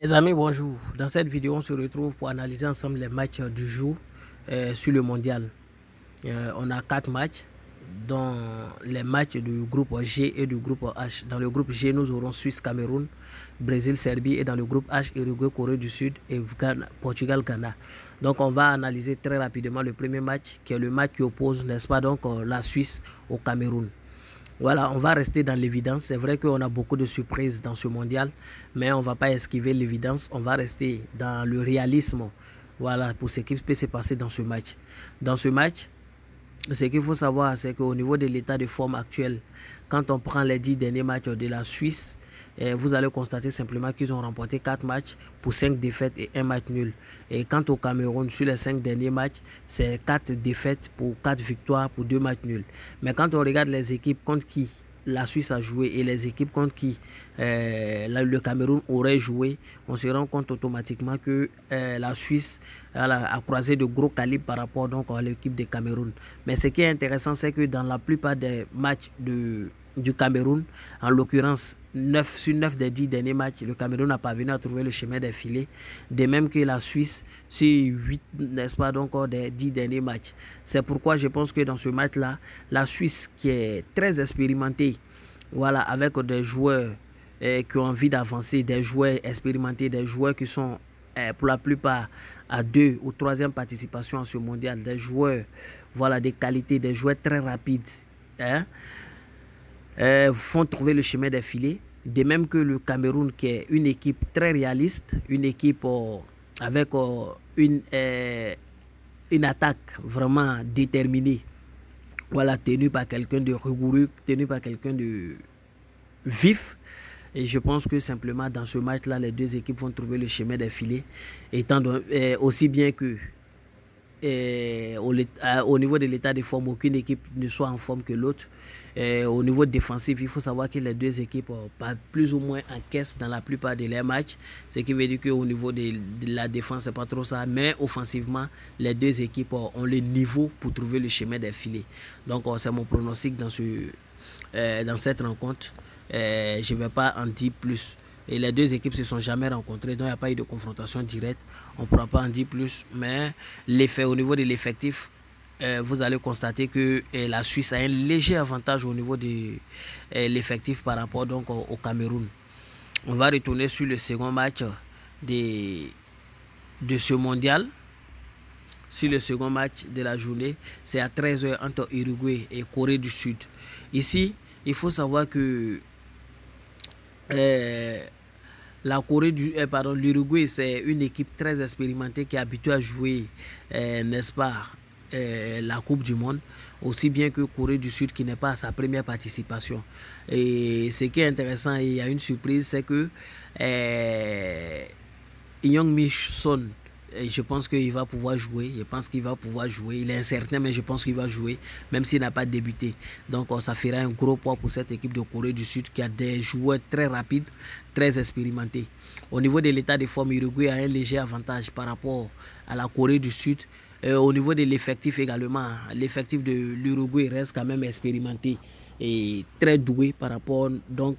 Les amis, bonjour. Dans cette vidéo, on se retrouve pour analyser ensemble les matchs du jour sur le mondial. On a 4 matchs, dont les matchs du groupe G et du groupe H. Dans le groupe G, nous aurons Suisse-Cameroun, Brésil-Serbie, et dans le groupe H, Uruguay-Corée du Sud et Portugal-Ghana. Donc on va analyser très rapidement le premier match, qui est le match qui oppose, n'est-ce pas, donc la Suisse au Cameroun. Voilà, on va rester dans l'évidence. C'est vrai qu'on a beaucoup de surprises dans ce mondial, mais on ne va pas esquiver l'évidence. On va rester dans le réalisme. Voilà, pour ce qui peut se passer dans ce match. Dans ce match, ce qu'il faut savoir, c'est qu'au niveau de l'état de forme actuel, quand on prend les 10 derniers matchs de la Suisse, vous allez constater simplement qu'ils ont remporté 4 matchs pour 5 défaites et 1 match nul. Et quant au Cameroun, sur les 5 derniers matchs, c'est 4 défaites pour 4 victoires pour 2 matchs nuls. Mais quand on regarde les équipes contre qui la Suisse a joué et les équipes contre qui le Cameroun aurait joué, on se rend compte automatiquement que la Suisse a croisé de gros calibres par rapport donc à l'équipe de Cameroun. Mais ce qui est intéressant, c'est que dans la plupart des matchs du Cameroun, en l'occurrence 9 sur 9 des 10 derniers matchs, le Cameroun n'a pas venu à trouver le chemin des filets, de même que la Suisse sur 8, n'est-ce pas, donc des 10 derniers matchs. C'est pourquoi je pense que dans ce match-là, la Suisse, qui est très expérimentée, voilà, avec des joueurs qui ont envie d'avancer, des joueurs expérimentés, des joueurs qui sont pour la plupart à 2 ou 3e participation à ce mondial, des joueurs, voilà, des qualités, des joueurs très rapides, hein, font trouver le chemin des filets. De même que le Cameroun, qui est une équipe très réaliste, une équipe avec une attaque vraiment déterminée. Voilà, tenue par quelqu'un de rigoureux, tenue par quelqu'un de vif. Et je pense que simplement dans ce match-là, les deux équipes vont trouver le chemin des filets, étant aussi bien que au niveau de l'état de forme, aucune équipe ne soit en forme que l'autre. Au niveau défensif, il faut savoir que les deux équipes plus ou moins encaissent dans la plupart de leurs matchs, ce qui veut dire qu'au niveau de la défense, c'est pas trop ça, mais offensivement, les deux équipes ont le niveau pour trouver le chemin des filets. Donc c'est mon pronostic dans cette rencontre. Je ne vais pas en dire plus. Et les deux équipes se sont jamais rencontrées, donc il n'y a pas eu de confrontation directe. On ne pourra pas en dire plus, mais l'effet au niveau de l'effectif, vous allez constater que la Suisse a un léger avantage au niveau de l'effectif par rapport donc au Cameroun. On va retourner sur le second match de ce mondial. Sur le second match de la journée, c'est à 13h entre Uruguay et Corée du Sud. Ici, il faut savoir que l'Uruguay, c'est une équipe très expérimentée qui est habituée à jouer, n'est-ce pas, la Coupe du Monde, aussi bien que Corée du Sud qui n'est pas à sa première participation. Et ce qui est intéressant, et il y a une surprise, c'est que Young-mi Son, je pense qu'il va pouvoir jouer. Je pense qu'il va pouvoir jouer. Il est incertain, mais je pense qu'il va jouer, même s'il n'a pas débuté. Donc, ça fera un gros poids pour cette équipe de Corée du Sud qui a des joueurs très rapides, très expérimentés. Au niveau de l'état de forme, Uruguay a un léger avantage par rapport à la Corée du Sud. Au niveau de l'effectif également, l'effectif de l'Uruguay reste quand même expérimenté et très doué par rapport donc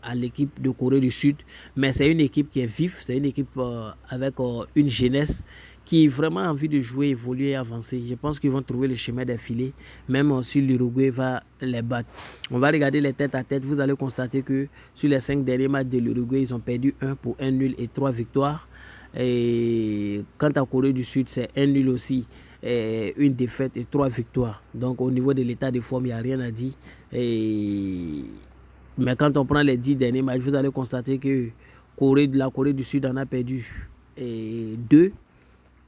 à l'équipe de Corée du Sud, mais c'est une équipe qui est vive, c'est une équipe avec une jeunesse qui a vraiment envie de jouer, évoluer et avancer. Je pense qu'ils vont trouver le chemin des filets, même si l'Uruguay va les battre. On va regarder les têtes à tête, vous allez constater que sur les 5 derniers matchs de l'Uruguay, ils ont perdu 1 pour 1 nul et 3 victoires. Et quant à Corée du Sud, c'est 1 nul aussi, une défaite et 3 victoires. Donc au niveau de l'état de forme, il n'y a rien à dire. Mais quand on prend les 10 derniers matchs, vous allez constater que la Corée du Sud en a perdu 2.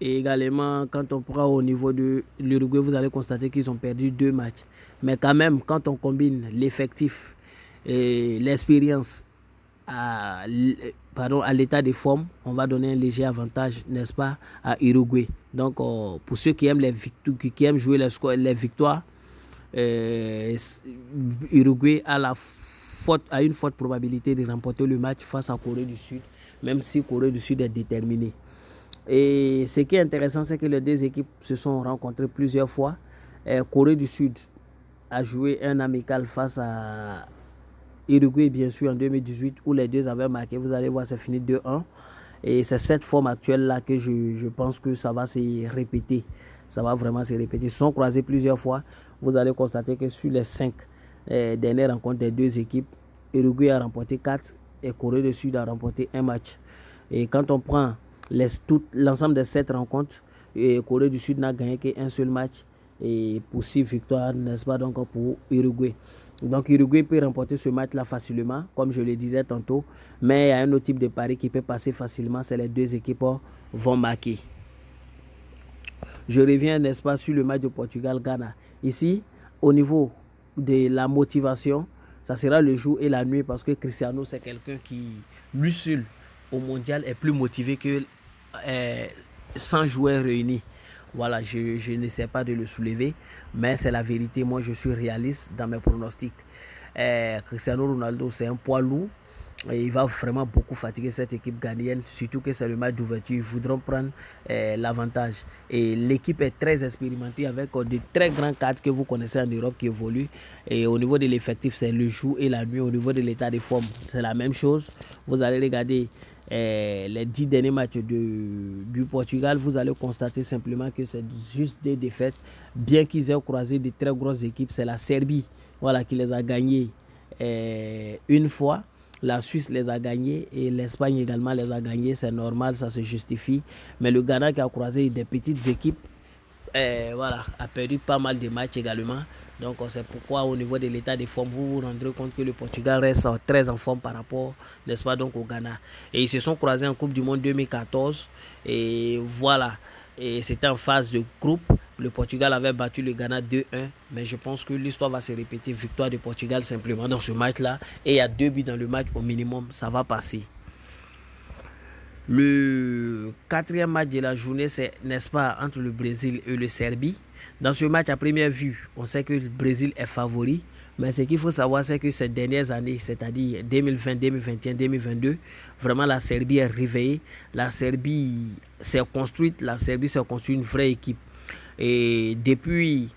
Et également, quand on prend au niveau de l'Uruguay, vous allez constater qu'ils ont perdu 2 matchs. Mais quand même, quand on combine l'effectif et l'expérience à l'état de forme, on va donner un léger avantage, n'est-ce pas, à Uruguay. Donc, pour ceux qui aiment qui aiment jouer les victoires, Uruguay a une forte probabilité de remporter le match face à Corée du Sud, même si Corée du Sud est déterminée. Et ce qui est intéressant, c'est que les deux équipes se sont rencontrées plusieurs fois. Corée du Sud a joué un amical face à Uruguay, bien sûr, en 2018, où les deux avaient marqué. Vous allez voir, c'est fini 2-1. Et c'est cette forme actuelle-là que je pense que ça va se répéter. Ça va vraiment se répéter. Ils se sont croisés plusieurs fois. Vous allez constater que sur les 5 dernières rencontres des deux équipes, Uruguay a remporté 4 et Corée du Sud a remporté un match. Et quand on prend l'ensemble des 7 rencontres, Corée du Sud n'a gagné qu'un seul match et pour 6 victoires, n'est-ce pas, donc pour Uruguay. Donc Uruguay peut remporter ce match-là facilement, comme je le disais tantôt, mais il y a un autre type de pari qui peut passer facilement, c'est les deux équipes vont marquer. Je reviens, n'est-ce pas, sur le match de Portugal-Ghana. Ici, au niveau de la motivation, ça sera le jour et la nuit parce que Cristiano, c'est quelqu'un qui, lui seul, au mondial, est plus motivé que 100 joueurs réunis. Voilà, je n'essaie pas de le soulever, mais c'est la vérité. Moi, je suis réaliste dans mes pronostics. Cristiano Ronaldo, c'est un poids lourd. Et il va vraiment beaucoup fatiguer cette équipe ghanéenne, surtout que c'est le match d'ouverture. Ils voudront prendre l'avantage. Et l'équipe est très expérimentée avec de très grands cadres que vous connaissez en Europe qui évoluent. Et au niveau de l'effectif, c'est le jour et la nuit. Au niveau de l'état de forme, c'est la même chose. Vous allez regarder les 10 derniers matchs du Portugal, vous allez constater simplement que c'est juste des défaites. Bien qu'ils aient croisé de très grosses équipes, c'est la Serbie voilà, qui les a gagnés une fois. La Suisse les a gagnés et l'Espagne également les a gagnés. C'est normal, ça se justifie. Mais le Ghana qui a croisé des petites équipes voilà, a perdu pas mal de matchs également. Donc c'est pourquoi au niveau de l'état de forme, vous vous rendrez compte que le Portugal reste très en forme par rapport, n'est-ce pas, donc au Ghana. Et ils se sont croisés en Coupe du Monde 2014. Et voilà, et c'était en phase de groupe. Le Portugal avait battu le Ghana 2-1. Mais je pense que l'histoire va se répéter. Victoire du Portugal simplement dans ce match-là. Et il y a 2 buts dans le match au minimum. Ça va passer. Le 4e match de la journée, c'est, n'est-ce pas, entre le Brésil et le Serbie. Dans ce match, à première vue, on sait que le Brésil est favori. Mais ce qu'il faut savoir, c'est que ces dernières années, c'est-à-dire 2020, 2021, 2022, vraiment la Serbie est réveillée. La Serbie s'est construite. La Serbie s'est construite une vraie équipe. Et depuis,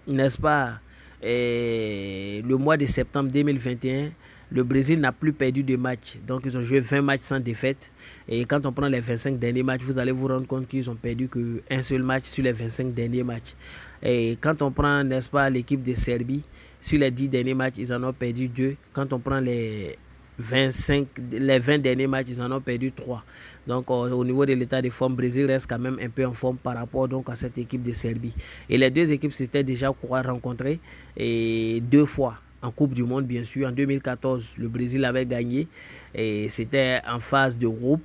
n'est-ce pas, le mois de septembre 2021, le Brésil n'a plus perdu de match. Donc, ils ont joué 20 matchs sans défaite. Et quand on prend les 25 derniers matchs, vous allez vous rendre compte qu'ils ont perdu qu'un seul match sur les 25 derniers matchs. Et quand on prend, n'est-ce pas, l'équipe de Serbie, sur les 10 derniers matchs, ils en ont perdu 2. Quand on prend les 20 derniers matchs, ils en ont perdu 3. Donc, au niveau de l'état de forme, Brésil reste quand même un peu en forme par rapport donc, à cette équipe de Serbie. Et les deux équipes s'étaient déjà rencontrées 2 fois. En Coupe du Monde, bien sûr. En 2014, le Brésil avait gagné. Et c'était en phase de groupe.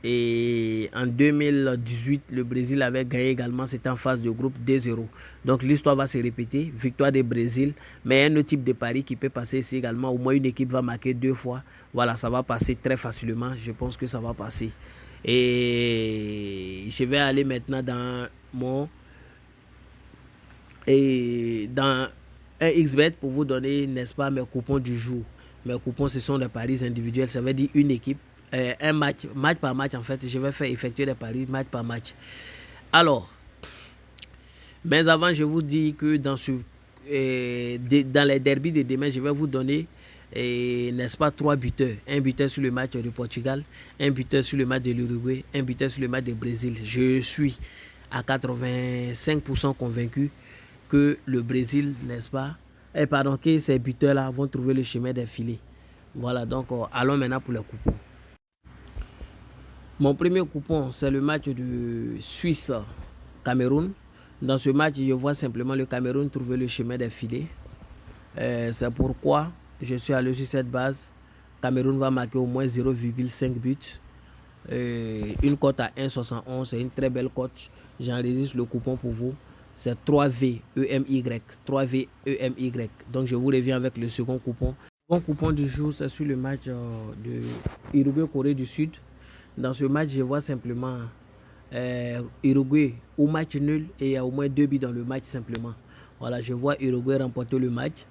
Et en 2018, le Brésil avait gagné également. C'était en phase de groupe 2-0. Donc l'histoire va se répéter. Victoire du Brésil. Mais un autre type de pari qui peut passer ici également. Au moins une équipe va marquer 2 fois. Voilà, ça va passer très facilement. Je pense que ça va passer. Et je vais aller maintenant dans mon... Et dans un XBet pour vous donner, n'est-ce pas, mes coupons du jour. Mes coupons, ce sont des paris individuels. Ça veut dire une équipe, un match par match, en fait. Je vais faire effectuer des paris match par match. Alors, mais avant, je vous dis que dans les derbies de demain, je vais vous donner, n'est-ce pas, 3 buteurs. Un buteur sur le match du Portugal, un buteur sur le match de l'Uruguay, un buteur sur le match du Brésil. Je suis à 85% convaincu que le Brésil, n'est-ce pas, que ces buteurs-là vont trouver le chemin des filets. Voilà, donc allons maintenant pour les coupons. Mon premier coupon, c'est le match de Suisse-Cameroun. Dans ce match, je vois simplement le Cameroun trouver le chemin des filets. C'est pourquoi je suis allé sur cette base. Cameroun va marquer au moins 0,5 buts. Une cote à 1,71, c'est une très belle cote. J'enregistre le coupon pour vous. C'est 3V EMY. 3V EMY. Donc je vous reviens avec le second coupon. Le second coupon du jour, c'est sur le match de Uruguay-Corée du Sud. Dans ce match, je vois simplement Uruguay au match nul et il y a au moins 2 buts dans le match simplement. Voilà, je vois Uruguay remporter le match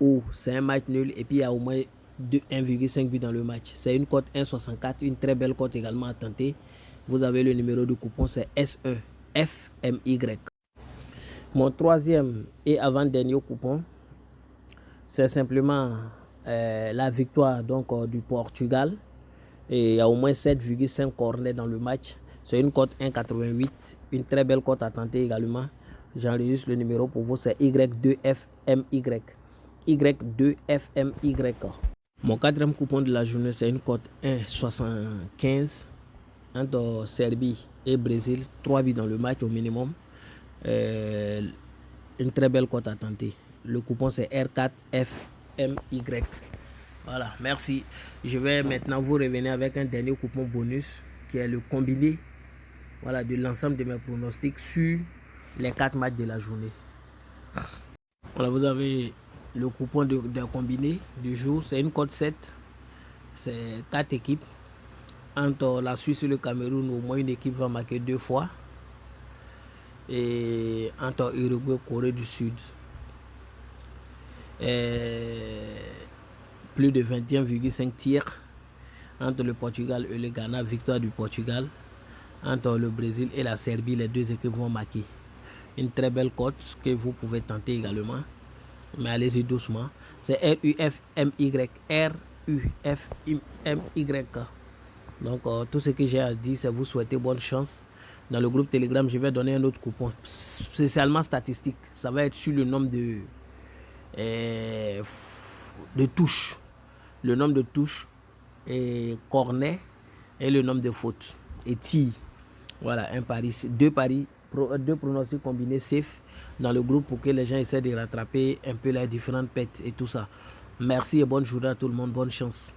ou c'est un match nul et puis il y a au moins 1,5 but dans le match. C'est une cote 1,64, une très belle cote également à tenter. Vous avez le numéro de coupon, c'est S1FMY. Mon troisième et avant-dernier coupon, c'est simplement la victoire donc, du Portugal Et il y a au moins 7,5 corners dans le match. C'est une cote 1,88. Une très belle cote à tenter également. J'enregistre le numéro pour vous, c'est Y2FMY. Y2FMY. Mon quatrième coupon de la journée, c'est une cote 1,75 entre Serbie et Brésil. 3 buts dans le match au minimum. Une très belle cote à tenter. Le coupon, c'est R4FMY. Voilà, merci. Je vais maintenant vous revenir avec un dernier coupon bonus qui est le combiné, voilà, de l'ensemble de mes pronostics sur les 4 matchs de la journée. Voilà, vous avez le coupon de combiné du jour. C'est une cote 7. C'est 4 équipes. Entre la Suisse et le Cameroun, au moins une équipe va marquer 2 fois. Et entre Uruguay et Corée du Sud, plus de 21,5 tirs. Entre le Portugal et le Ghana, victoire du Portugal. Entre le Brésil et la Serbie, les deux équipes vont marquer. Une très belle cote que vous pouvez tenter également. Mais allez-y doucement. C'est RUFMY. RUFMY. Donc, tout ce que j'ai à dire, c'est vous souhaiter bonne chance. Dans le groupe Telegram, je vais donner un autre coupon, spécialement statistique. Ça va être sur le nombre de touches. Le nombre de touches et cornets et le nombre de fautes. Et tirs. Voilà, un pari, deux pronostics combinés safe dans le groupe pour que les gens essaient de rattraper un peu les différentes pètes et tout ça. Merci et bonne journée à tout le monde. Bonne chance.